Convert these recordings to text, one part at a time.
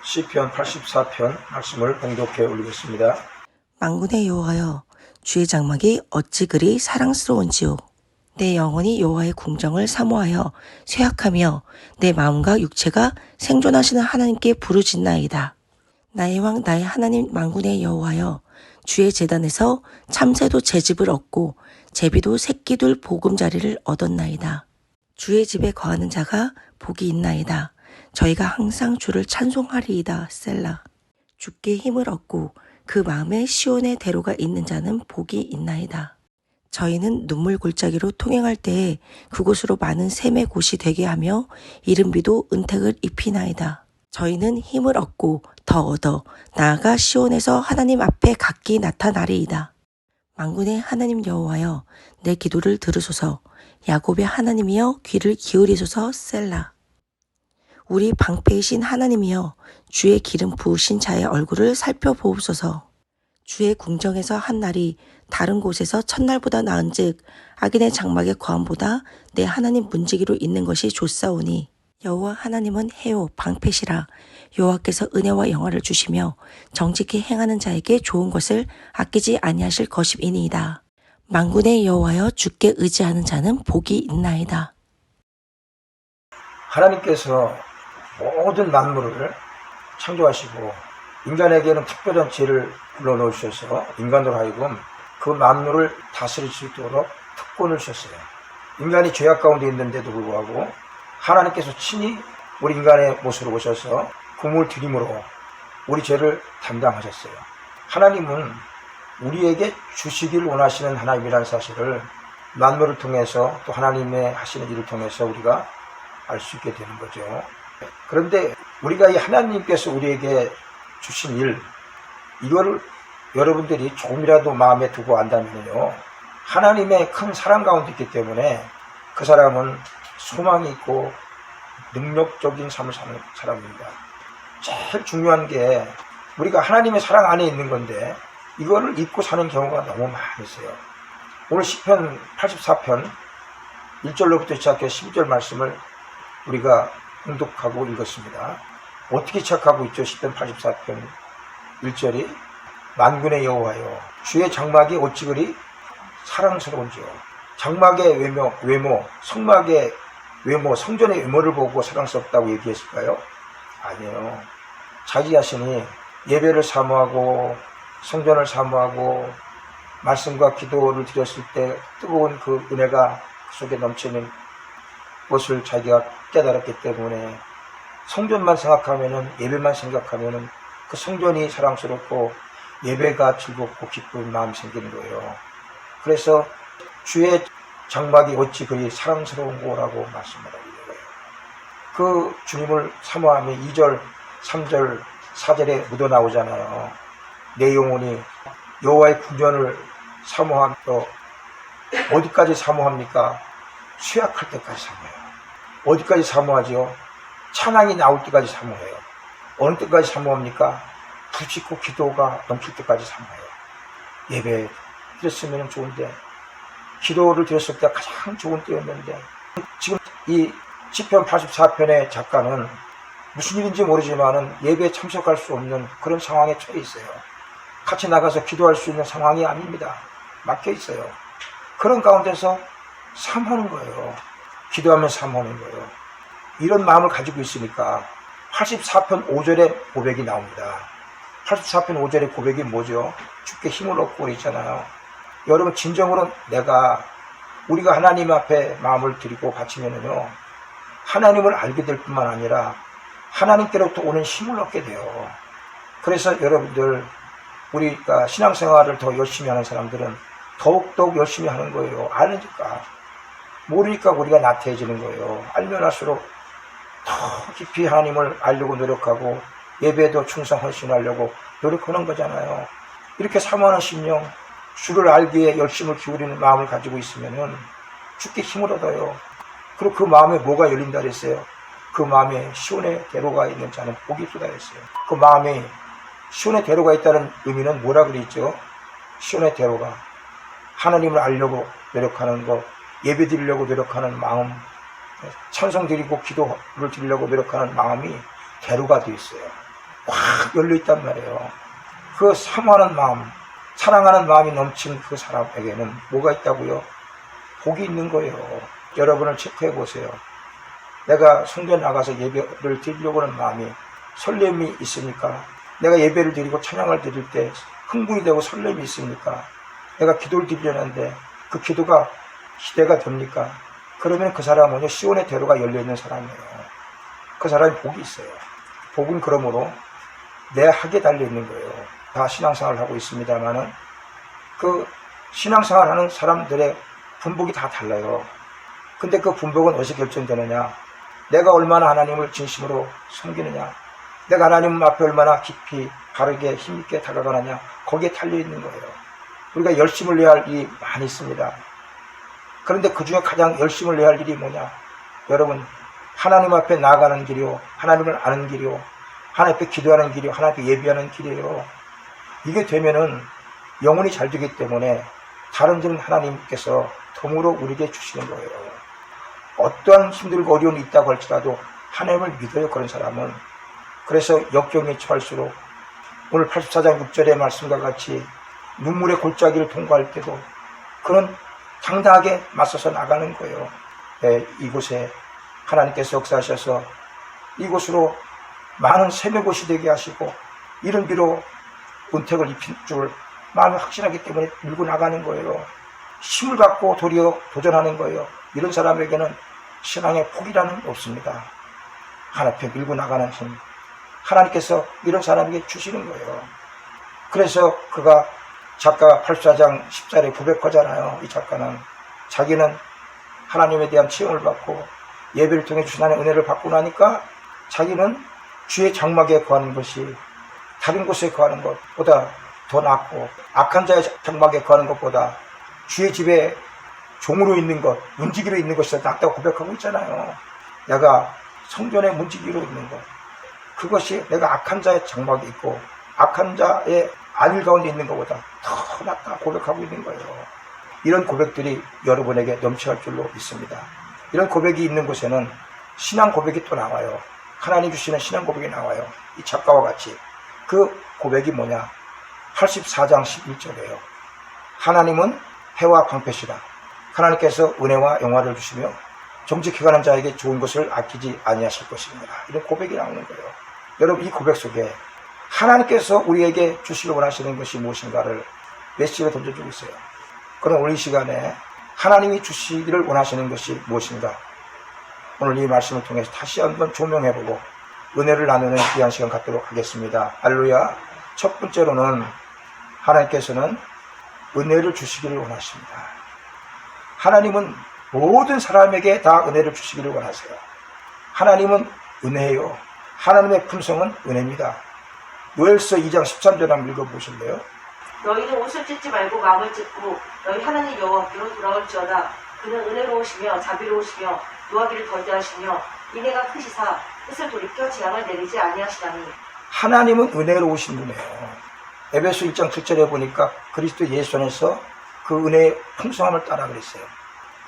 시편 84편 말씀을 봉독해 올리겠습니다. 만군의 여호와여, 주의 장막이 어찌 그리 사랑스러운지요. 내 영혼이 여호와의 궁정을 사모하여 쇠약하며 내 마음과 육체가 생존하시는 하나님께 부르짖나이다. 나의 왕 나의 하나님 만군의 여호와여, 주의 제단에서 참새도 제집을 얻고 제비도 새끼둘 보금자리를 얻었나이다. 주의 집에 거하는 자가 복이 있나이다. 저희가 항상 주를 찬송하리이다. 셀라. 주께 힘을 얻고 그 마음에 시온의 대로가 있는 자는 복이 있나이다. 저희는 눈물 골짜기로 통행할 때에 그곳으로 많은 샘의 곳이 되게 하며 이른비도 은택을 입히나이다. 저희는 힘을 얻고 더 얻어 나아가 시온에서 하나님 앞에 각기 나타나리이다. 만군의 하나님 여호와여, 내 기도를 들으소서. 야곱의 하나님이여, 귀를 기울이소서. 셀라. 우리 방패이신 하나님이여, 주의 기름 부으신 자의 얼굴을 살펴보옵소서. 주의 궁정에서 한 날이 다른 곳에서 첫날보다 나은즉 악인의 장막의 거함보다 내 하나님 문지기로 있는 것이 좋사오니, 여호와 하나님은 해요 방패시라. 여호와께서 은혜와 영화를 주시며 정직히 행하는 자에게 좋은 것을 아끼지 아니하실 것임이니이다. 만군의 여호와여, 주께 의지하는 자는 복이 있나이다. 하나님께서 모든 만물을 창조하시고 인간에게는 특별한 죄를 불러넣으셔서 인간으로 하여금 그 만물을 다스릴 수 있도록 특권을 주셨어요. 인간이 죄악 가운데 있는데도 불구하고 하나님께서 친히 우리 인간의 모습으로 오셔서 kum을 들임으로 우리 죄를 담당하셨어요. 하나님은 우리에게 주시길 원하시는 하나님이라는 사실을 만물을 통해서 또 하나님의 하시는 일을 통해서 우리가 알 수 있게 되는 거죠. 그런데 우리가 이 하나님께서 우리에게 주신 일, 이거를 여러분들이 조금이라도 마음에 두고 안다면요, 하나님의 큰 사랑 가운데 있기 때문에 그 사람은 소망이 있고 능력적인 삶을 사는 사람입니다. 제일 중요한 게 우리가 하나님의 사랑 안에 있는 건데 이거를 잊고 사는 경우가 너무 많이 있어요. 오늘 시편 84편 1절로부터 시작해 12절 말씀을 우리가 봉독하고 읽었습니다. 어떻게 시작하고 있죠? 시편 84편 1절이 만군의 여호와여, 주의 장막이 어찌 그리 사랑스러운지요. 장막의 외모, 성막의 외모, 성전의 외모를 보고 사랑스럽다고 얘기했을까요? 아니에요. 자기 자신이 예배를 사모하고 성전을 사모하고 말씀과 기도를 드렸을 때 뜨거운 그 은혜가 그 속에 넘치는 것을 자기가 깨달았기 때문에 성전만 생각하면은, 예배만 생각하면은 그 성전이 사랑스럽고 예배가 즐겁고 기쁜 마음이 생기는 거예요. 그래서 주의 장막이 어찌 그리 사랑스러운 거라고 말씀을 하는 거예요. 그 주님을 사모하면 2절, 3절, 4절에 묻어 나오잖아요. 내 영혼이 여호와의 궁전을 사모하며, 어디까지 사모합니까? 쇠약할 때까지 사모해요. 어디까지 사모하지요? 찬양이 나올 때까지 사모해요. 어느 때까지 사모합니까? 부짓고 기도가 넘칠 때까지 사모해요. 예배 드렸으면 좋은데, 기도를 드렸을 때가 가장 좋은 때였는데, 지금 이 시편 84편의 작가는 무슨 일인지 모르지만은 예배에 참석할 수 없는 그런 상황에 처해 있어요. 같이 나가서 기도할 수 있는 상황이 아닙니다. 막혀 있어요. 그런 가운데서 사모하는 거예요. 기도하면 사모하는 거예요. 이런 마음을 가지고 있으니까 84편 5절에 고백이 나옵니다. 84편 5절의 고백이 뭐죠? 주께 힘을 얻고 그랬잖아요. 여러분, 진정으로 우리가 하나님 앞에 마음을 드리고 바치면은요, 하나님을 알게 될 뿐만 아니라 하나님께로부터 오는 힘을 얻게 돼요. 그래서 여러분들, 우리가 신앙생활을 더 열심히 하는 사람들은 더욱더욱 열심히 하는 거예요. 아니니까. 모르니까 우리가 나태해지는 거예요. 알면 할수록 더 깊이 하나님을 알려고 노력하고 예배에도 충성 헌신하려고 노력하는 거잖아요. 이렇게 사모하는 심령, 주를 알기에 열심을 기울이는 마음을 가지고 있으면은 주께 힘을 얻어요. 그리고 그 마음에 뭐가 열린다 그랬어요? 그 마음에 시온의 대로가 있는 자는 복이 있다 그랬어요. 그 마음에 시온의 대로가 있다는 의미는 뭐라 그랬죠? 시온의 대로가 하나님을 알려고 노력하는 것, 예배 드리려고 노력하는 마음, 찬송 드리고 기도를 드리려고 노력하는 마음이 대로가 되어 있어요. 확 열려있단 말이에요. 그 사모하는 마음, 사랑하는 마음이 넘친 그 사람에게는 뭐가 있다고요? 복이 있는 거예요. 여러분을 체크해 보세요. 내가 성전에 나가서 예배를 드리려고 하는 마음이 설렘이 있습니까? 내가 예배를 드리고 찬양을 드릴 때 흥분이 되고 설렘이 있습니까? 내가 기도를 드리려는데 그 기도가 기대가 됩니까? 그러면 그 사람은요, 시온의 대로가 열려있는 사람이에요. 그 사람이 복이 있어요. 복은 그러므로 내 학에 달려있는 거예요. 다 신앙생활을 하고 있습니다만은 그 신앙생활 하는 사람들의 분복이 다 달라요. 근데 그 분복은 어디서 결정되느냐? 내가 얼마나 하나님을 진심으로 섬기느냐? 내가 하나님 앞에 얼마나 깊이 바르게 힘있게 다가가느냐? 거기에 달려있는 거예요. 우리가 열심을 내야 할 일이 많이 있습니다. 그런데 그 중에 가장 열심을 내야 할 일이 뭐냐? 여러분, 하나님 앞에 나아가는 길이요, 하나님을 아는 길이요, 하나님 앞에 기도하는 길이요, 하나님 앞에 예비하는 길이에요. 이게 되면은 영혼이 잘 되기 때문에 다른 일은 하나님께서 덤으로 우리에게 주시는 거예요. 어떠한 힘들고 어려움이 있다고 할지라도 하나님을 믿어요, 그런 사람은. 그래서 역경에 처할수록 오늘 84장 6절의 말씀과 같이 눈물의 골짜기를 통과할 때도 그런 당당하게 맞서서 나가는 거예요. 네, 이곳에 하나님께서 역사하셔서 이곳으로 많은 세매곳이 되게 하시고 이른 비로 은택을 입힌 줄 마음이 확신하기 때문에 밀고 나가는 거예요. 힘을 갖고 도리어 도전하는 거예요. 이런 사람에게는 신앙의 포기라는 게 없습니다. 하나님 앞에 밀고 나가는 힘, 하나님께서 이런 사람에게 주시는 거예요. 그래서 그가 작가 84장 10절에 고백하잖아요. 이 작가는 자기는 하나님에 대한 체험을 받고 예배를 통해 주신 하나님의 은혜를 받고 나니까 자기는 주의 장막에 거하는 것이 다른 곳에 거하는 것보다 더 낫고 악한 자의 장막에 거하는 것보다 주의 집에 종으로 있는 것, 문지기로 있는 것이 더 낫다고 고백하고 있잖아요. 내가 성전에 문지기로 있는 것, 그것이 내가 악한 자의 장막에 있고 악한 자의 안일 가운데 있는 것보다 더 낫다 고백하고 있는 거예요. 이런 고백들이 여러분에게 넘쳐날 줄로 믿습니다. 이런 고백이 있는 곳에는 신앙 고백이 또 나와요. 하나님 주시는 신앙 고백이 나와요. 이 작가와 같이. 그 고백이 뭐냐? 84장 11절이에요. 하나님은 해와 방패시라. 하나님께서 은혜와 영화를 주시며 정직해가는 자에게 좋은 것을 아끼지 아니하실 것입니다. 이런 고백이 나오는 거예요. 여러분, 이 고백 속에 하나님께서 우리에게 주시길 원하시는 것이 무엇인가를 메시지를 던져주고 있어요. 그럼 오늘 이 시간에 하나님이 주시기를 원하시는 것이 무엇인가? 오늘 이 말씀을 통해서 다시 한번 조명해보고 은혜를 나누는 귀한 시간 갖도록 하겠습니다. 할렐루야. 첫 번째로는 하나님께서는 은혜를 주시기를 원하십니다. 하나님은 모든 사람에게 다 은혜를 주시기를 원하세요. 하나님은 은혜예요. 하나님의 품성은 은혜입니다. 요엘서 2장 13절 한번 읽어보실래요? 너희는 옷을 찢지 말고 마음을 찢고 너희 하나님 여호와께로 돌아올지어다. 그는 은혜로우시며 자비로우시며 노하기를 더디하시며 인애가 크시사 뜻을 돌이켜 재앙을 내리지 아니하시다니. 하나님은 은혜로우신 분이에요. 에베소 1장 7절에 보니까 그리스도 예수 안에서 그 은혜의 풍성함을 따라 그랬어요.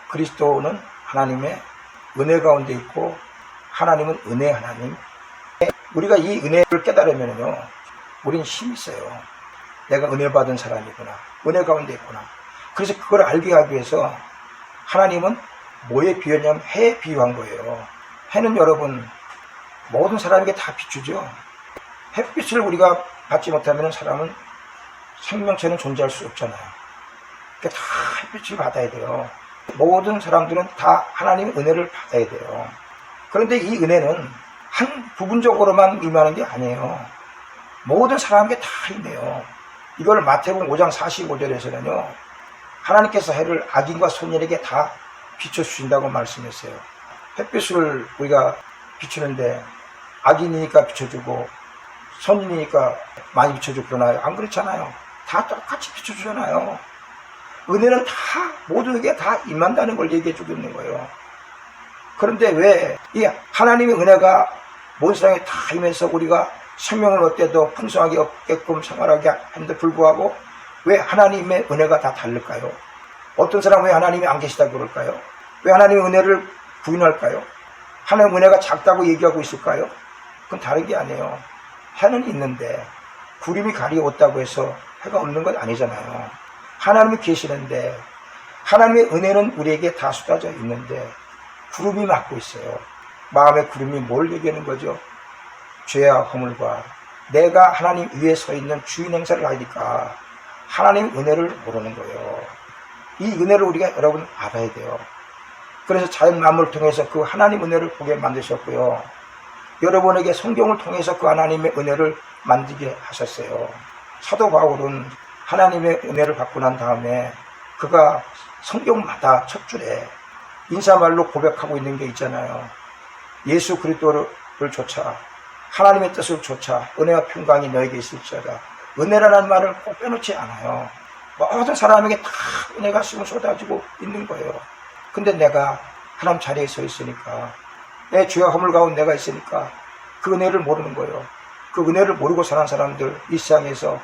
그리스도는 하나님의 은혜 가운데 있고 하나님은 은혜 하나님. 우리가 이 은혜를 깨달으면요, 우린 힘이 있어요. 내가 은혜 받은 사람이구나, 은혜 가운데 있구나. 그래서 그걸 알게 하기 위해서 하나님은 뭐에 비유냐면 해에 비유한 거예요. 해는 여러분 모든 사람에게 다 비추죠. 햇빛을 우리가 받지 못하면 사람은 생명체는 존재할 수 없잖아요. 그러니까 다 햇빛을 받아야 돼요. 모든 사람들은 다 하나님의 은혜를 받아야 돼요. 그런데 이 은혜는 한 부분적으로만 임하는 게 아니에요. 모든 사람에게 다 있네요. 이걸 마태복음 5장 45절에서는요, 하나님께서 해를 악인과 선인에게 다 비춰주신다고 말씀했어요. 햇빛을 우리가 비추는데 악인이니까 비춰주고 선인이니까 많이 비춰주고 그러나요? 안 그렇잖아요. 다 똑같이 비춰주잖아요. 은혜는 다 모두에게 다 임한다는 걸 얘기해 주고 있는 거예요. 그런데 왜 이 하나님의 은혜가 모든 세상에 다 임해서 우리가 생명을 얻때도 풍성하게 얻게끔 생활하게 하는데 불구하고 왜 하나님의 은혜가 다 다를까요? 어떤 사람은 왜 하나님이 안 계시다고 그럴까요? 왜 하나님의 은혜를 부인할까요? 하나님의 은혜가 작다고 얘기하고 있을까요? 그건 다른 게 아니에요. 해는 있는데 구름이 가리웠다고 해서 해가 없는 건 아니잖아요. 하나님이 계시는데 하나님의 은혜는 우리에게 다 쏟아져 있는데 구름이 막고 있어요. 마음의 구름이 뭘 얘기하는 거죠? 죄와 허물과 내가 하나님 위에 서 있는 주인 행사를 하니까 하나님 은혜를 모르는 거예요. 이 은혜를 우리가 여러분 알아야 돼요. 그래서 자연 만물을 통해서 그 하나님 은혜를 보게 만드셨고요. 여러분에게 성경을 통해서 그 하나님의 은혜를 만들게 하셨어요. 사도 바울은 하나님의 은혜를 받고 난 다음에 그가 성경마다 첫 줄에 인사말로 고백하고 있는 게 있잖아요. 예수 그리스도를 조차 하나님의 뜻을 조차 은혜와 평강이 너에게 있을지어다. 은혜라는 말을 꼭 빼놓지 않아요. 모든 사람에게 다 은혜가 쏟아지고 있는 거예요. 근데 내가 하나님 자리에 서 있으니까 내 죄와 허물 가운데 내가 있으니까 그 은혜를 모르는 거예요. 그 은혜를 모르고 사는 사람들 이 세상에서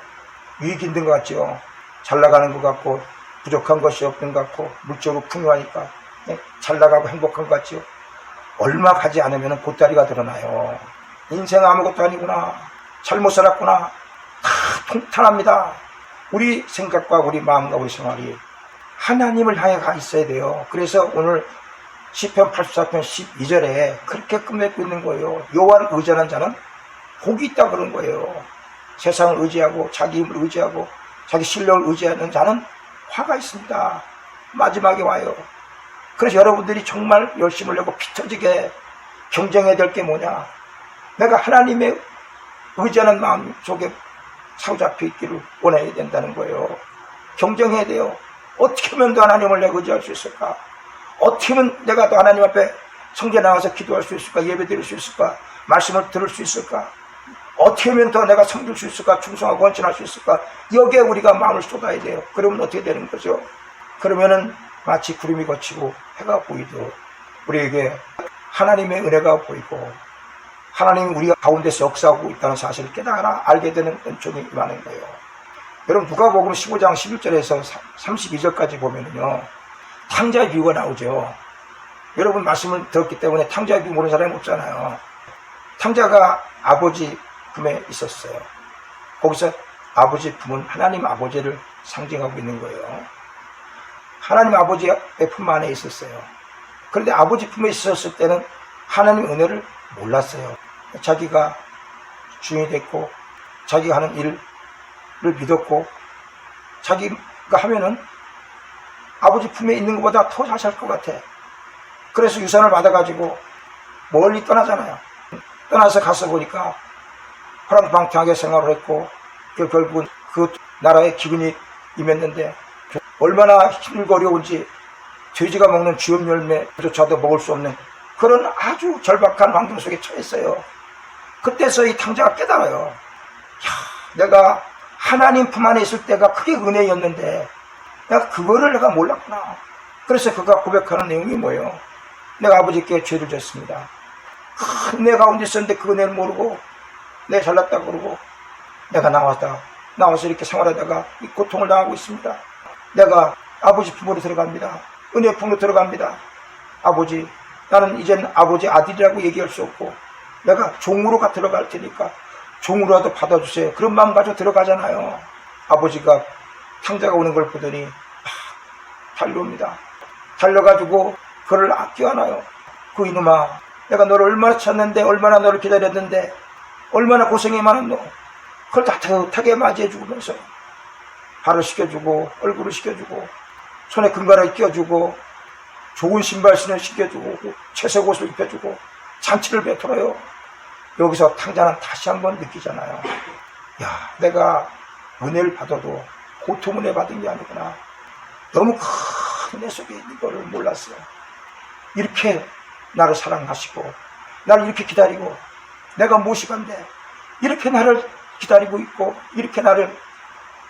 유익이 있는 것 같죠. 잘 나가는 것 같고 부족한 것이 없는 것 같고 물질적으로 풍요하니까 잘 나가고 행복한 것 같죠. 얼마 가지 않으면 보따리가 드러나요. 인생 아무것도 아니구나, 잘못 살았구나, 다 통탄합니다. 우리 생각과 우리 마음과 우리 생활이 하나님을 향해 가 있어야 돼요. 그래서 오늘 시편 84편 12절에 그렇게 끝맺고 있는 거예요. 여호와를 의지하는 자는 복이 있다 그런 거예요. 세상을 의지하고 자기 힘을 의지하고 자기 실력을 의지하는 자는 화가 있습니다. 마지막에 와요. 그래서 여러분들이 정말 열심을 내고 피 터지게 경쟁해야 될 게 뭐냐, 내가 하나님의 의지하는 마음 속에 사로잡혀 있기를 원해야 된다는 거예요. 경쟁해야 돼요. 어떻게 하면 더 하나님을 내가 의지할 수 있을까? 어떻게 하면 내가 더 하나님 앞에 성전에 나가서 기도할 수 있을까? 예배 드릴 수 있을까? 말씀을 들을 수 있을까? 어떻게 하면 더 내가 섬길 수 있을까? 충성하고 헌신할 수 있을까? 여기에 우리가 마음을 쏟아야 돼요. 그러면 어떻게 되는 거죠? 그러면은 마치 구름이 걷히고 해가 보이도록 우리에게 하나님의 은혜가 보이고 하나님이 우리가 가운데서 역사하고 있다는 사실을 깨달아 알게 되는 은총이 임하는 거예요. 여러분 누가복음 15장 11절에서 32절까지 보면은요, 탕자의 비유가 나오죠. 여러분 말씀을 들었기 때문에 탕자의 비유 모르는 사람이 없잖아요. 탕자가 아버지 품에 있었어요. 거기서 아버지 품은 하나님 아버지를 상징하고 있는 거예요. 하나님 아버지의 품 안에 있었어요. 그런데 아버지 품에 있었을 때는 하나님 은혜를 몰랐어요. 자기가 주인이 됐고 자기가 하는 일을 믿었고 자기가 하면은 아버지 품에 있는 것보다 더 잘 살 것 같아. 그래서 유산을 받아가지고 멀리 떠나잖아요. 떠나서 가서 보니까 허랑방탕하게 생활을 했고 결국은 그 나라에 기근이 임했는데 얼마나 힘들고 어려운지 돼지가 먹는 쥐업 열매조차도 먹을 수 없는 그런 아주 절박한 환경 속에 처했어요. 그때서 이 탕자가 깨달아요. 내가 하나님 품 안에 있을 때가 그게 은혜였는데 내가 그거를 내가 몰랐구나. 그래서 그가 고백하는 내용이 뭐예요? 내가 아버지께 죄를 졌습니다. 큰 은혜 가운데 있었는데 그 은혜를 모르고 내가 잘났다고 그러고 내가 나와서 이렇게 생활하다가 이 고통을 당하고 있습니다. 내가 아버지 품으로 들어갑니다. 은혜 품으로 들어갑니다. 아버지, 나는 이제는 아버지 아들이라고 얘기할 수 없고 내가 종으로 들어갈 테니까 종으로라도 받아주세요. 그런 마음 가지고 들어가잖아요. 아버지가 탕자가 오는 걸 보더니 달려옵니다. 달려가지고 그를 껴안아요. 그 이놈아, 내가 너를 얼마나 찾는데 얼마나 너를 기다렸는데 얼마나 고생이 많았노. 그걸 따뜻하게 맞이해 주면서 발을 씻겨주고 얼굴을 씻겨주고 손에 금가락을 끼워주고 좋은 신발 신어주고 채색 옷을 입혀주고 잔치를 베풀어요. 여기서 탕자는 다시 한번 느끼잖아요. 야, 내가 은혜를 받아도 고통 은혜 받은 게 아니구나. 너무 큰 은혜 속에 있는 걸 몰랐어요. 이렇게 나를 사랑하시고 나를 이렇게 기다리고 내가 무엇이간데 이렇게 나를 기다리고 있고 이렇게 나를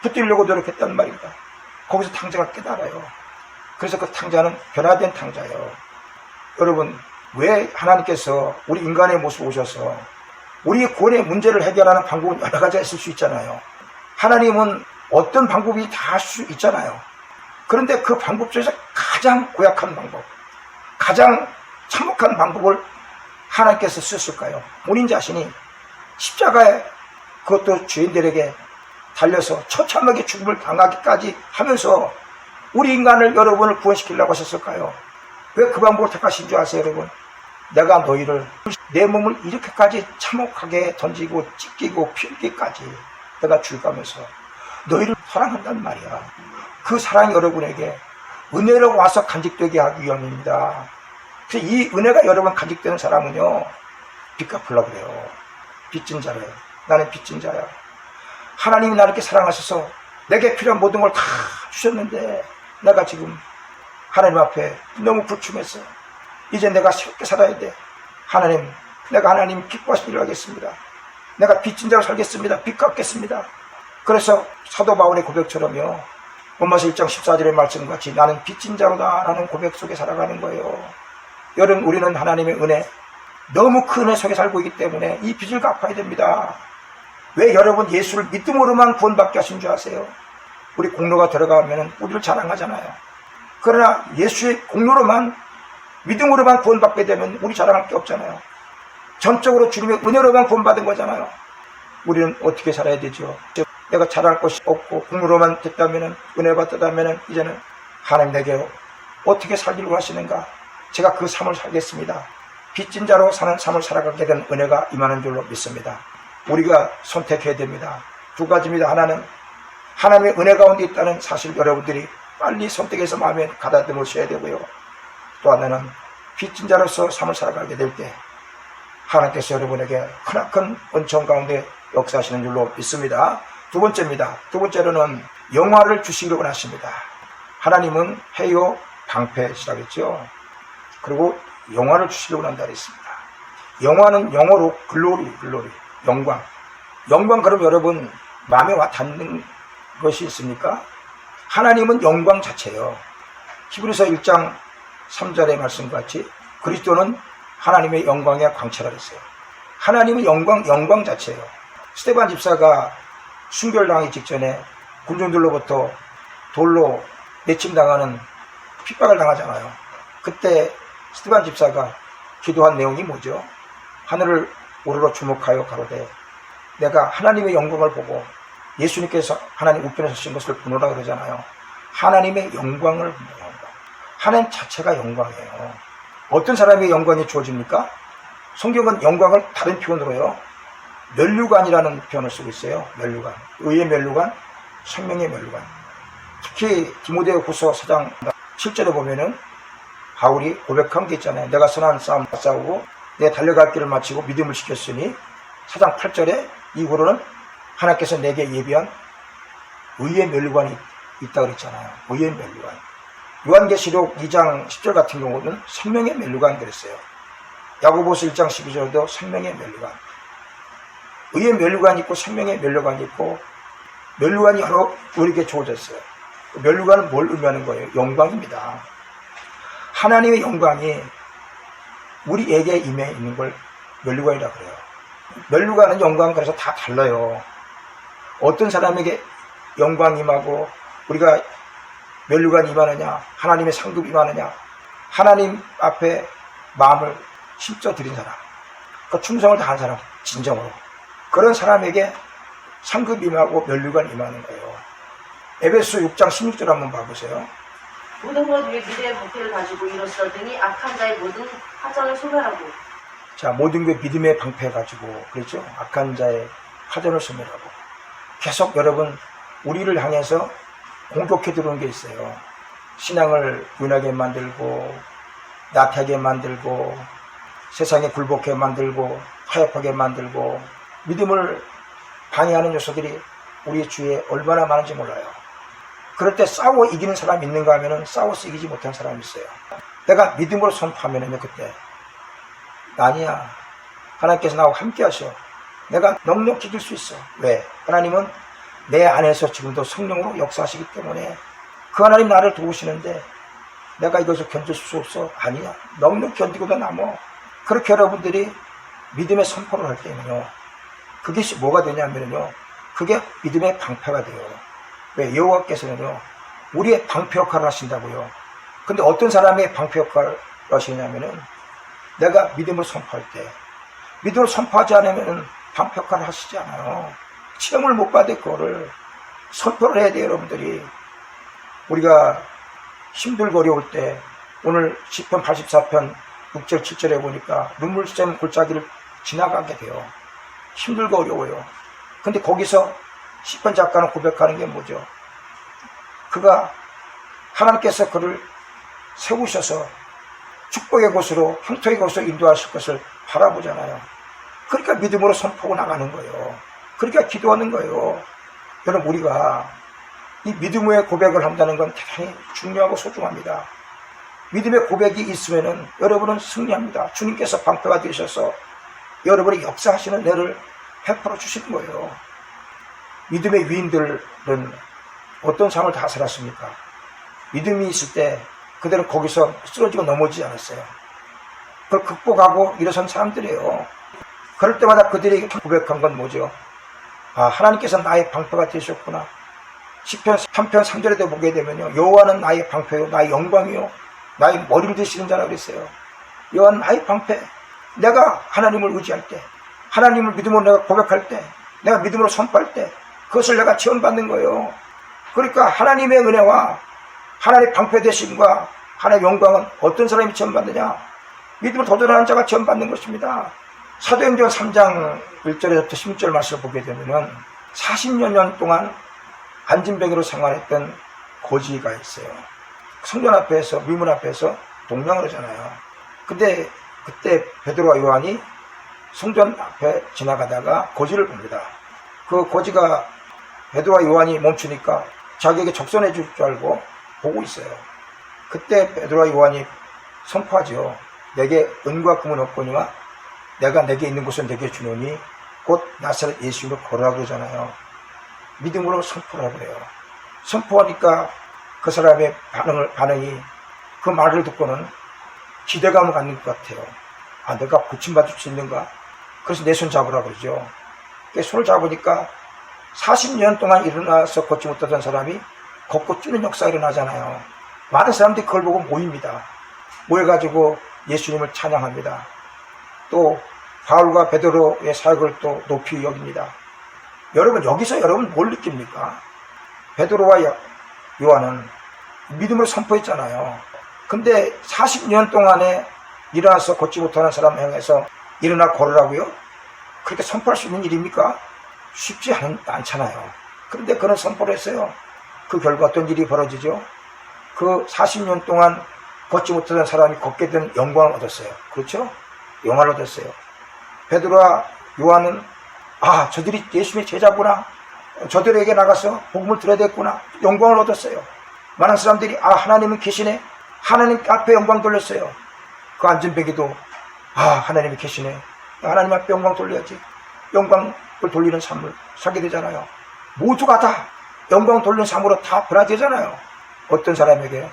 붙들려고 노력했단 말입니다. 거기서 탕자가 깨달아요. 그래서 그 탕자는 변화된 탕자예요. 여러분, 왜 하나님께서 우리 인간의 모습을 오셔서 우리의 구원의 문제를 해결하는 방법은 여러 가지가 있을 수 있잖아요. 하나님은 어떤 방법이 다 할 수 있잖아요. 그런데 그 방법 중에서 가장 고약한 방법, 가장 참혹한 방법을 하나님께서 쓰셨을까요? 본인 자신이 십자가에 그것도 주인들에게 달려서 처참하게 죽음을 당하기까지 하면서 우리 인간을 여러분을 구원시키려고 하셨을까요? 왜 그 방법을 택하신 줄 아세요, 여러분? 내가 너희를 내 몸을 이렇게까지 참혹하게 던지고 찢기고 피우기까지 내가 죽어가면서 너희를 사랑한단 말이야. 그 사랑이 여러분에게 은혜로 와서 간직되게 하기 위함입니다. 그래서 이 은혜가 여러분 간직되는 사람은요, 빚 갚으려고 그래요. 빚진 자래요. 나는 빚진 자야. 하나님이 나를 이렇게 사랑하셔서 내게 필요한 모든 걸 다 주셨는데 내가 지금 하나님 앞에 너무 불충했어. 이제 내가 새롭게 살아야 돼. 하나님, 내가 하나님 기뻐하신 일을 하겠습니다. 내가 빚진 자로 살겠습니다. 빚 갚겠습니다. 그래서 사도 바울의 고백처럼요, 로마서 1장 14절의 말씀같이 나는 빚진 자로다 라는 고백 속에 살아가는 거예요. 여러분, 우리는 하나님의 은혜, 너무 큰 은혜 속에 살고 있기 때문에 이 빚을 갚아야 됩니다. 왜 여러분 예수를 믿음으로만 구원받게 하신 줄 아세요? 우리 공로가 들어가면 우리를 자랑하잖아요. 그러나 예수의 공로로만, 믿음으로만 구원받게 되면 우리 자랑할 게 없잖아요. 전적으로 주님의 은혜로만 구원받은 거잖아요. 우리는 어떻게 살아야 되죠? 내가 자랑할 것이 없고 공로로만 됐다면, 은혜 받았다면 이제는 하나님 내게 어떻게 살기로 하시는가? 제가 그 삶을 살겠습니다. 빚진 자로 사는 삶을 살아가게 된 은혜가 임하는 줄로 믿습니다. 우리가 선택해야 됩니다. 두 가지입니다. 하나는 하나님의 은혜 가운데 있다는 사실 여러분들이 빨리 선택해서 마음에 가다듬으셔야 되고요. 또 하나는 빚진 자로서 삶을 살아가게 될 때 하나님께서 여러분에게 크나큰 은총 가운데 역사하시는 줄로 믿습니다. 두 번째입니다. 두 번째로는 영화를 주시기를 원하십니다. 하나님은 해요 방패시라고 했죠. 그리고 영화를 주시기를 원한다 그랬습니다. 영화는 영어로 글로리, 영광. 그럼 여러분 마음에 와 닿는 것이 있습니까? 하나님은 영광 자체예요. 히브리서 1장 3절의 말씀같이 그리스도는 하나님의 영광의 광채라 그랬어요. 하나님은 영광 자체예요. 스데반 집사가 순결당하기 직전에 군중들로부터 돌로 내침당하는 핍박을 당하잖아요. 그때 스데반 집사가 기도한 내용이 뭐죠? 하늘을 우러러 주목하여 가로되 내가 하나님의 영광을 보고 예수님께서 하나님 우편에 서신 것을 보노라 그러잖아요. 하나님의 영광을 보노라. 하나님 자체가 영광이에요. 어떤 사람에게 영광이 주어집니까? 성경은 영광을 다른 표현으로요, 면류관이라는 표현을 쓰고 있어요. 면류관. 의의 면류관, 생명의 면류관. 특히 디모데후서 4장 7절에 보면은 바울이 고백한 게 있잖아요. 내가 선한 싸움 싸우고 내 달려갈 길을 마치고 믿음을 지켰으니 4장 8절에 이후로는 하나님께서 내게 예비한 의의 면류관이 있다고 그랬잖아요. 의의 면류관. 요한계시록 2장 10절 같은 경우는 생명의 면류관 그랬어요. 야고보서 1장 12절도 생명의 면류관. 의의 면류관이 있고 생명의 면류관이 있고 면류관이 여러 우리에게 주어졌어요. 면류관은 뭘 의미하는 거예요? 영광입니다. 하나님의 영광이 우리에게 임해 있는 걸 면류관이라고 그래요. 면류관은 영광 그래서 다 달라요. 어떤 사람에게 영광 임하고 우리가 면류관 임하느냐, 하나님의 상급 임하느냐, 하나님 앞에 마음을 심져 드린 사람, 그 충성을 다한 사람, 진정으로 그런 사람에게 상급 임하고 면류관 임하는 거예요. 에베소 6장 16절 한번 봐보세요. 모든 것 위에 믿음의 방패를 가지고 이루시더니 악한 자의 모든 화전을 소멸하고. 자, 모든 게 믿음의 방패 가지고 그렇죠. 악한 자의 화전을 소멸하고. 계속 여러분 우리를 향해서 공격해 들어오는 게 있어요. 신앙을 부인하게 만들고 나태하게 만들고 세상에 굴복하게 만들고 타협하게 만들고 믿음을 방해하는 요소들이 우리 주위에 얼마나 많은지 몰라요. 그럴 때 싸워 이기는 사람이 있는가 하면은 싸워서 이기지 못한 사람이 있어요. 내가 믿음으로 선포하면은요, 그때 아니야, 하나님께서 나하고 함께 하셔. 내가 넉넉히 이길 수 있어. 왜? 하나님은 내 안에서 지금도 성령으로 역사하시기 때문에 그 하나님 나를 도우시는데 내가 이것을 견딜 수 없어. 아니야, 넉넉히 견디고도 남어. 그렇게 여러분들이 믿음의 선포를 할 때는요, 그게 뭐가 되냐면요, 그게 믿음의 방패가 돼요. 왜? 여호와께서는요, 우리의 방패 역할을 하신다고요. 근데 어떤 사람의 방패 역할을 하시냐면은 내가 믿음을 선포할 때, 믿음을 선포하지 않으면 방패 역할을 하시지 않아요. 체험을 못 받을 거를 선포를 해야 돼요, 여러분들이. 우리가 힘들고 어려울 때 오늘 시편 84편 6절 7절에 보니까 눈물샘 골짜기를 지나가게 돼요. 힘들고 어려워요. 근데 거기서 시편 작가는 고백하는 게 뭐죠? 그가 하나님께서 그를 세우셔서 축복의 곳으로 형통의 곳으로 인도하실 것을 바라보잖아요. 그러니까 믿음으로 선포하고 나가는 거예요. 그러니까 기도하는 거예요. 여러분, 우리가 이 믿음의 고백을 한다는 건 대단히 중요하고 소중합니다. 믿음의 고백이 있으면은 여러분은 승리합니다. 주님께서 방패가 되셔서 여러분의 역사하시는 은혜를 베풀어 주시는 거예요. 믿음의 위인들은 어떤 삶을 다 살았습니까? 믿음이 있을 때 그들은 거기서 쓰러지고 넘어지지 않았어요. 그걸 극복하고 일어선 사람들이에요. 그럴 때마다 그들이 고백한 건 뭐죠? 아, 하나님께서 나의 방패가 되셨구나. 시편 3편 3절에도 보게 되면요, 여호와는 나의 방패요, 나의 영광이요, 나의 머리를 드시는 자라 그랬어요. 여호와는 나의 방패. 내가 하나님을 의지할 때, 하나님을 믿음으로 내가 고백할 때, 내가 믿음으로 선포할 때 그것을 내가 체험받는 거예요. 그러니까 하나님의 은혜와 하나님의 방패 되심과 하나님의 영광은 어떤 사람이 체험받느냐? 믿음으로 도전하는 자가 체험받는 것입니다. 사도행전 3장 1절에서부터 16절 말씀을 보게 되면은 40여 년 동안 안진뱅이로 생활했던 거지가 있어요. 성전 앞에서, 미문 앞에서 동냥을 하잖아요. 근데 그때 베드로와 요한이 성전 앞에 지나가다가 거지를 봅니다. 그 거지가 베드로와 요한이 멈추니까 자기에게 적선해 줄 줄 알고 보고 있어요. 그때 베드로와 요한이 선포하죠. 내게 은과 금은 없거니와 내가 내게 있는 것은 내게 주노니 곧 나사렛 예수님을 걸으라고 그러잖아요. 믿음으로 선포를 그래요. 선포하니까 그 사람의 반응이 그 말을 듣고는 기대감을 갖는 것 같아요. 아, 내가 고침받을 수 있는가? 그래서 내 손 잡으라고 그러죠. 손을 잡으니까 40년 동안 일어나서 걷지 못하던 사람이 걷고 뛰는 역사가 일어나잖아요. 많은 사람들이 그걸 보고 모입니다. 모여가지고 예수님을 찬양합니다. 또 바울과 베드로의 사역을 또 높이 여깁니다. 여러분, 여기서 여러분 뭘 느낍니까? 베드로와 요한은 믿음으로 선포했잖아요. 근데 40년 동안에 일어나서 걷지 못하는 사람 향해서 일어나 걸으라고요? 그렇게 선포할 수 있는 일입니까? 쉽지 않잖아요. 그런데 그런 선포를 했어요. 그 결과 어떤 일이 벌어지죠? 그 40년 동안 걷지 못하던 사람이 걷게 된 영광을 얻었어요. 그렇죠? 영화를 얻었어요. 베드로와 요한은 아, 저들이 예수님의 제자구나. 저들에게 나가서 복음을 들어야 되겠구나. 영광을 얻었어요. 많은 사람들이 아, 하나님은 계시네. 하나님 앞에 영광 돌렸어요. 그 안진뱅이도 아, 하나님이 계시네. 하나님 앞에 영광 돌려야지. 영광을 돌리는 삶을 살게 되잖아요. 모두가 다 영광 돌리는 삶으로 다 변화되잖아요. 어떤 사람에게?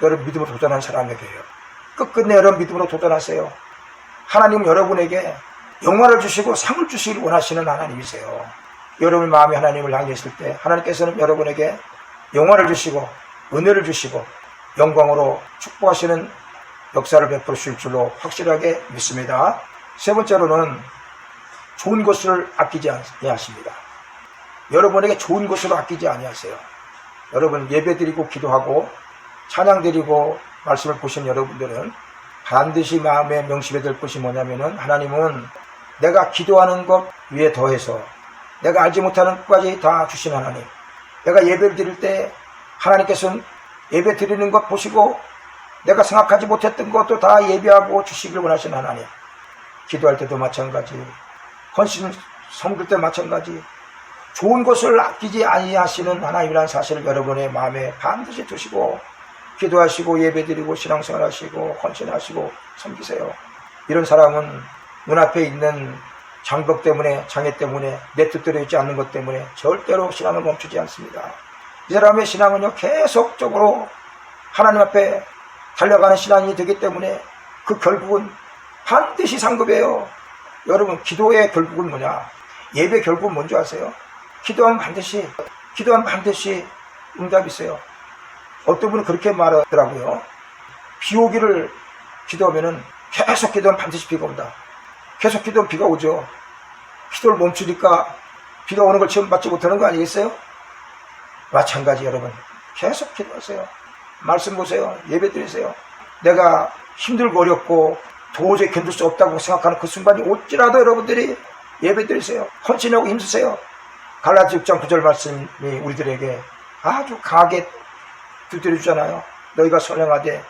여러분 믿음으로 도전한 사람에게요. 끝끝내 여러분 믿음으로 도전하세요. 하나님은 여러분에게 영광을 주시고 상을 주시길 원하시는 하나님이세요. 여러분 마음이 하나님을 향해 있을 때 하나님께서는 여러분에게 영광을 주시고 은혜를 주시고 영광으로 축복하시는 역사를 베풀어 주실 줄로 확실하게 믿습니다. 세 번째로는 좋은 것을 아끼지 아니하십니다. 여러분에게 좋은 것으로 아끼지 아니하세요. 여러분 예배 드리고 기도하고 찬양 드리고 말씀을 보신 여러분들은 반드시 마음에 명심해야 될 것이 뭐냐면은 하나님은 내가 기도하는 것 위에 더해서 내가 알지 못하는 것까지 다 주신 하나님. 내가 예배를 드릴 때 하나님께서는 예배 드리는 것 보시고 내가 생각하지 못했던 것도 다 예배하고 주시길 원하시는 하나님. 기도할 때도 마찬가지, 헌신 섬길 때 마찬가지, 좋은 것을 아끼지 아니하시는 하나님이라는 사실을 여러분의 마음에 반드시 두시고 기도하시고 예배드리고 신앙생활하시고 헌신하시고 섬기세요. 이런 사람은 눈앞에 있는 장벽 때문에 장애 때문에 내 뜻대로 있지 않는 것 때문에 절대로 신앙을 멈추지 않습니다. 이 사람의 신앙은요 계속적으로 하나님 앞에 달려가는 신앙이 되기 때문에 그 결국은 반드시 상급해요. 여러분 기도의 결국은 뭐냐? 예배 결국은 뭔지 아세요? 기도하면 반드시 응답이 있어요. 어떤 분은 그렇게 말하더라고요. 비 오기를 기도하면은 계속 기도하면 반드시 비가 온다. 계속 기도하면 비가 오죠. 기도를 멈추니까 비가 오는 걸 처음 받지 못하는 거 아니겠어요? 마찬가지 여러분. 계속 기도하세요. 말씀 보세요. 예배 드리세요. 내가 힘들고 어렵고 도저히 견딜 수 없다고 생각하는 그 순간이 올지라도 여러분들이 예배 드리세요. 헌신하고 힘쓰세요. 갈라디아 6장 9절 말씀이 우리들에게 아주 강하게 두드려 주잖아요. 너희가 선행하되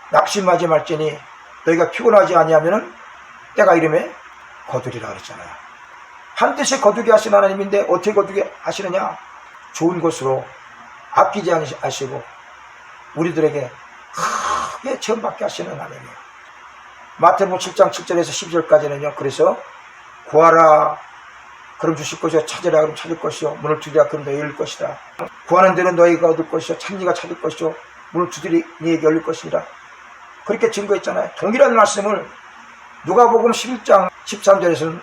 낙심하지 말지니 너희가 피곤하지 아니하면은 때가 이름에 거두리라 그랬잖아요. 반드시 거두게 하시는 하나님인데 어떻게 거두게 하시느냐? 좋은 것으로 아끼지 않으시고 우리들에게 크게 체험받게 하시는 하나님이에요. 마태복음 7장 7절에서 12절까지는요. 그래서 구하라 그럼 주실 것이요, 찾으라 그럼 찾을 것이요, 문을 두드리라 그럼 너희 열릴 것이다. 구하는 데는 너희가 얻을 것이요, 찾니가 찾을 것이요, 문을 두드리 너희에게 열릴 것이라. 그렇게 증거했잖아요. 동일한 말씀을 누가복음 11장 13절에서는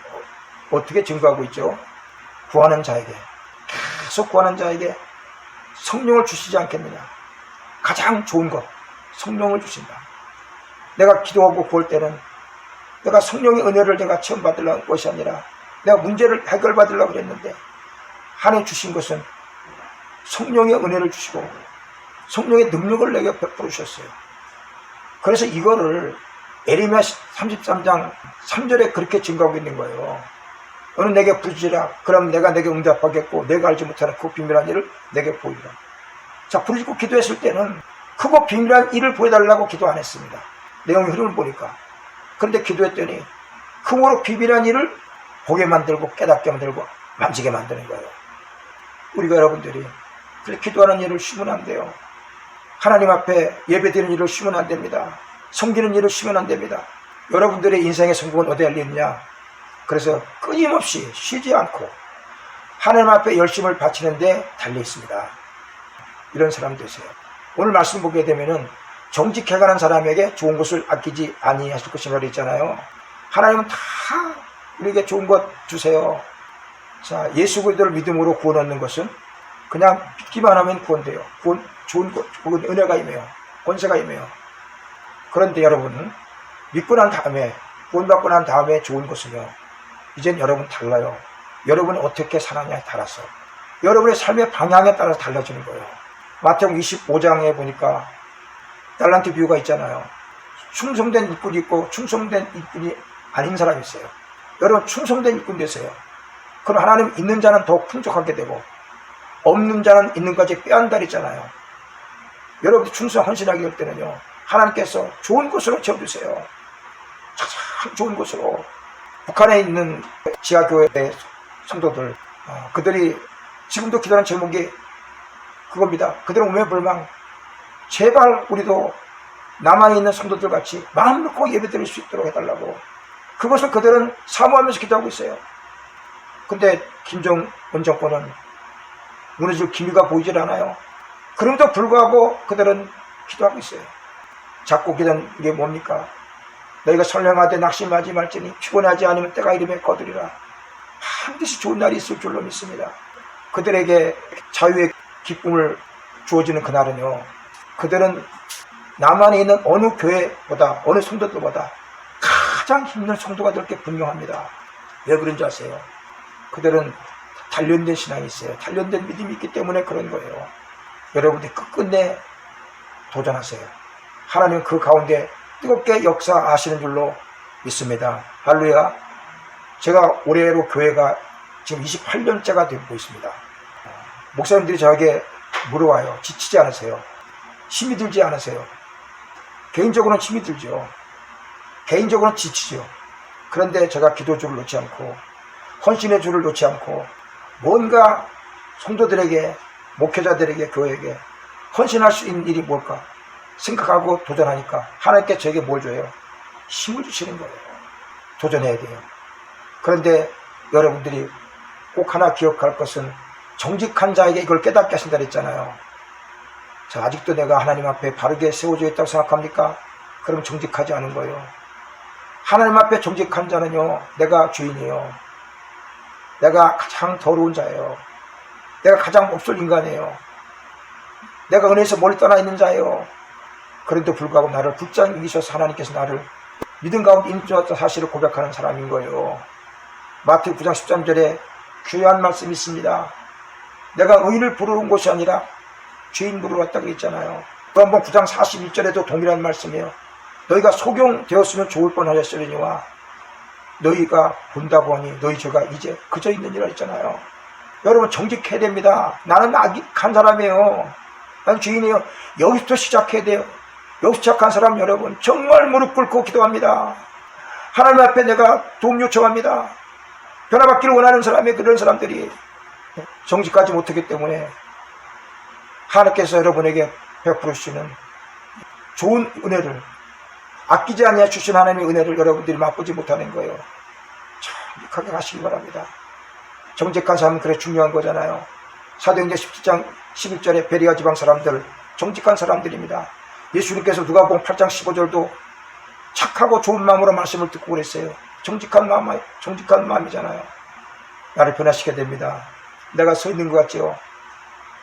어떻게 증거하고 있죠? 구하는 자에게, 계속 구하는 자에게 성령을 주시지 않겠느냐. 가장 좋은 것, 성령을 주신다. 내가 기도하고 구할 때는 내가 성령의 은혜를 내가 체험 받으려는 것이 아니라 내가 문제를 해결받으려고 그랬는데 하나님 주신 것은 성령의 은혜를 주시고 성령의 능력을 내게 베풀어 주셨어요. 그래서 이거를 에레미야 33장 3절에 그렇게 증거하고 있는 거예요. 너는 내게 부르짖으라. 그럼 내가 내게 응답하겠고 내가 알지 못하는 그 비밀한 일을 내게 보이라. 자, 부르짖고 기도했을 때는 크고 비밀한 일을 보여달라고 기도 안 했습니다. 내용의 흐름을 보니까. 그런데 기도했더니 크고 비밀한 일을 보게 만들고 깨닫게 만들고 만지게 만드는 거예요. 우리가 여러분들이 그렇게 기도하는 일을 쉬면 안 돼요. 하나님 앞에 예배드리는 일을 쉬면 안 됩니다. 섬기는 일을 쉬면 안 됩니다. 여러분들의 인생의 성공은 어디에 달려있냐? 그래서 끊임없이 쉬지 않고 하나님 앞에 열심을 바치는데 달려있습니다. 이런 사람 되세요. 오늘 말씀 보게 되면은 정직해가는 사람에게 좋은 것을 아끼지 아니하실 것이라 그랬잖아요. 하나님은 다 우리에게 좋은 것 주세요. 자, 예수 그리스도를 믿음으로 구원 얻는 것은 그냥 믿기만 하면 구원돼요. 구원, 좋은 것, 그건 은혜가 임해요. 권세가 임해요. 그런데 여러분, 믿고 난 다음에, 구원받고 난 다음에 좋은 것은요, 이젠 여러분 달라요. 여러분이 어떻게 사느냐에 따라서, 여러분의 삶의 방향에 따라서 달라지는 거예요. 마태복음 25장에 보니까 달란트 비유가 있잖아요. 충성된 일꾼이 있고 충성된 일꾼이 아닌 사람이 있어요. 여러분 충성된 일꾼 되세요. 그럼 하나님 있는 자는 더 풍족하게 되고 없는 자는 있는 것까지 빼앗는다랬잖아요. 여러분들 충성 헌신하게 할 때는요, 하나님께서 좋은 곳으로 채워주세요. 가장 좋은 곳으로. 북한에 있는 지하교회 성도들, 그들이 지금도 기도하는 제목이 그겁니다. 그들은 우매불망. 제발 우리도 남한에 있는 성도들 같이 마음 놓고 예배 드릴 수 있도록 해달라고. 그것을 그들은 사모하면서 기도하고 있어요. 근데 김정은 정권은 무너질 기미가 보이질 않아요. 그럼에도 불구하고 그들은 기도하고 있어요. 자꾸 기도하는 게 뭡니까? 너희가 선량하되 낙심하지 말지니 피곤하지 않으면 때가 이름에 거두리라. 반드시 좋은 날이 있을 줄로 믿습니다. 그들에게 자유의 기쁨을 주어지는 그날은요, 그들은 남한에 있는 어느 교회보다 어느 성도들보다 가장 힘든 성도가 될 게 분명합니다. 왜 그런지 아세요? 그들은 단련된 신앙이 있어요. 단련된 믿음이 있기 때문에 그런 거예요. 여러분들이 끝끝내 도전하세요. 하나님은 그 가운데 뜨겁게 역사하시는 줄로 믿습니다. 할렐루야. 제가 올해로 교회가 지금 28년째가 되고 있습니다. 목사님들이 저에게 물어와요. 지치지 않으세요? 힘이 들지 않으세요? 개인적으로는 힘이 들죠. 개인적으로는 지치죠. 그런데 제가 기도줄을 놓지 않고 헌신의 줄을 놓지 않고 뭔가 성도들에게, 목회자들에게, 교회에게 헌신할 수 있는 일이 뭘까 생각하고 도전하니까 하나님께 저에게 뭘 줘요? 힘을 주시는 거예요. 도전해야 돼요. 그런데 여러분들이 꼭 하나 기억할 것은 정직한 자에게 이걸 깨닫게 하신다 그랬잖아요. 자, 아직도 내가 하나님 앞에 바르게 세워져 있다고 생각합니까? 그럼 정직하지 않은 거예요. 하나님 앞에 정직한 자는요, 내가 주인이에요. 내가 가장 더러운 자예요. 내가 가장 없을 인간이에요. 내가 은혜에서 멀리 떠나 있는 자예요. 그런데도 불구하고 나를 붙잡고 이기셔서 하나님께서 나를 믿음 가운데 인도하셨던 사실을 고백하는 사람인 거예요. 마태복음 9장 13절에 귀한 말씀이 있습니다. 내가 의인을 부르는 곳이 아니라 죄인 부르러 왔다고 했잖아요. 요한복음 9장 41절에도 동일한 말씀이에요. 너희가 소경되었으면 좋을 뻔하였으려니와 너희가 본다고 하니 너희 죄가 이제 그저 있느니라 했잖아요. 여러분 정직해야 됩니다. 나는 악한 사람이에요. 난 죄인이에요. 여기부터 시작해야 돼요. 여기서 시작한 사람 여러분 정말 무릎 꿇고 기도합니다. 하나님 앞에 내가 도움 요청합니다. 변화받기를 원하는 사람이 그런 사람들이 정직하지 못하기 때문에 하나님께서 여러분에게 베풀어 주시는 좋은 은혜를 아끼지 않냐 주신 하나님의 은혜를 여러분들이 맛보지 못하는 거예요. 정직하게 가시기 바랍니다. 정직한 삶은 그래 중요한 거잖아요. 사도행전 17장 11절에 베리아 지방 사람들 정직한 사람들입니다. 예수님께서 누가복음 8장 15절도 착하고 좋은 마음으로 말씀을 듣고 그랬어요. 정직한 마음이잖아요. 나를 변화시켜야 됩니다. 내가 서 있는 것 같죠?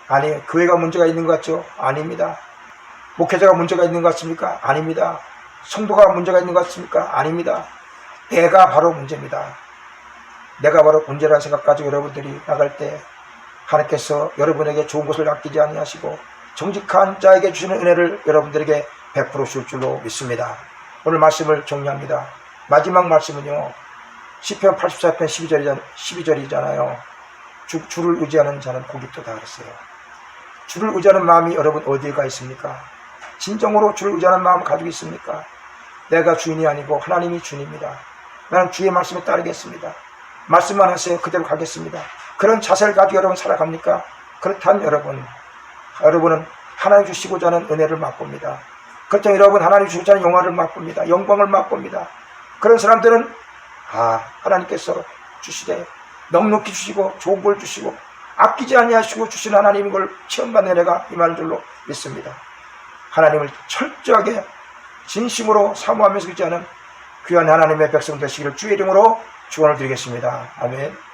아니, 교회가 문제가 있는 것 같죠? 아닙니다. 목회자가 문제가 있는 것 같습니까? 아닙니다. 성도가 문제가 있는 것 같습니까? 아닙니다. 내가 바로 문제입니다. 내가 바로 문제라는 생각 가지고 여러분들이 나갈 때 하나님께서 여러분에게 좋은 것을 아끼지 아니하시고 정직한 자에게 주시는 은혜를 여러분들에게 베풀어 주실 줄로 믿습니다. 오늘 말씀을 정리합니다. 마지막 말씀은요. 시편 84편 12절이잖아요. 주를 의지하는 자는 복이 있도다 그랬어요. 주를 의지하는 마음이 여러분 어디에 가 있습니까? 진정으로 주를 의지하는 마음을 가지고 있습니까? 내가 주인이 아니고 하나님이 주인입니다. 나는 주의 말씀에 따르겠습니다. 말씀만 하세요. 그대로 가겠습니다. 그런 자세를 가지고 여러분 살아갑니까? 그렇다면 여러분은 하나님 주시고자 하는 은혜를 맛봅니다. 그렇다면 여러분 하나님 주시고자 하는 영화를 맛봅니다. 영광을 맛봅니다. 그런 사람들은 하나님께서 주시되 넉넉히 주시고 좋은 걸 주시고 아끼지 아니하시고 주신 하나님인 걸 체험받는 은혜가 임하는 줄로 믿습니다. 하나님을 철저하게 진심으로 사모하면서 있지 않은 귀한 하나님의 백성 되시기를 주의 이름으로 축원을 드리겠습니다. 아멘.